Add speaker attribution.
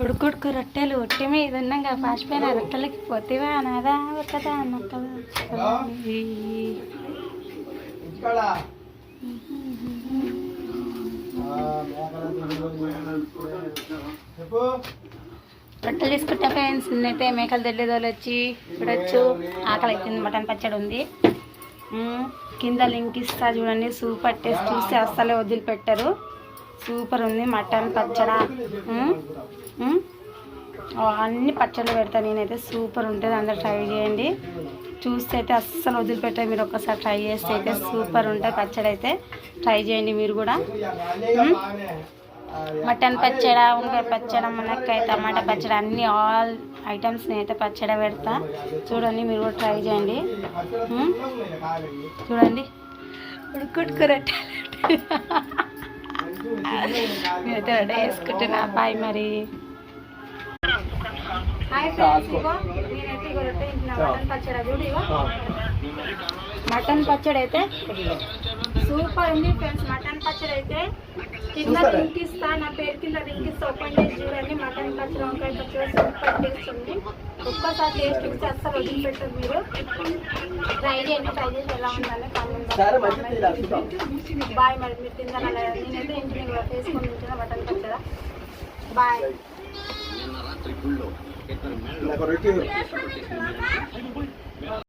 Speaker 1: ఉడుకుడుకు రొట్టెలు ఒట్టి మీద ఉన్నాగా పాసిపోయిన రొట్టెలకి పోతేవా నాదా ఒకదా అన్నక్కదా రొట్టెలు తీసుకుంటా ఫ్రెండ్స్. నిన్నైతే మేకలు తెల్లేదోళ్ళు వచ్చి చూడొచ్చు. ఆకలి అవుతుంది. మటన్ పచ్చడి ఉంది. కింద లింక్ ఇస్తా చూడండి. Super taste. చూస్తే అస్సలే వదిలిపెట్టరు. సూపర్ ఉంది మటన్ పచ్చడి. అన్ని పచ్చళ్ళు పెడతాను నేనైతే. సూపర్ ఉంటుంది. అందరు ట్రై చేయండి. చూస్తే అయితే అస్సలు వదిలిపెట్టారు. మీరు ఒక్కసారి ట్రై చేస్తే అయితే సూపర్ ఉంటుంది పచ్చడి. అయితే ట్రై చేయండి మీరు కూడా. మటన్ పచ్చడి, వంకాయ పచ్చడి, మునక్కాయ, టమాటా పచ్చడి అన్ని ఆల్ ఐటమ్స్ నేనైతే పచ్చడి పెడతా. చూడండి మీరు కూడా ట్రై చేయండి. చూడండి ఉడుకుడుకురట్టు నేనైతే రెడీ వేసుకుంటున్నా. బాయ్ మరి. హాయ్ ఫ్రెండ్స్, ఇగో నేనైతే ఇగో రొట్టె తింటున్నా. మటన్ పచ్చడి చూడు. ఇగో మటన్ పచ్చడి అయితే సూపర్ ఉంది ఫ్రెండ్స్. మటన్ పచ్చడి అయితే కింద లింక్ ఇస్తా, నా పేరు కింద లింక్ ఇస్తా. ఓపెన్ చేసి చూడండి. మటన్ పచ్చడి, వంకాయ పచ్చడి సూపర్ టేస్ట్ ఉంది. ఒక్కసారి టేస్ట్ ఇస్తే అస్సలు వదిలిపెట్టదు. మీరు ట్రై చేయండి. ట్రై చేసి ఎలా ఉండాలి కామెంట్. బాయ్ మరి. మీరు తిందా? నేనైతే ఇంటిని వేసుకొని తింటున్నా మటన్ పచ్చడి. బాయ్.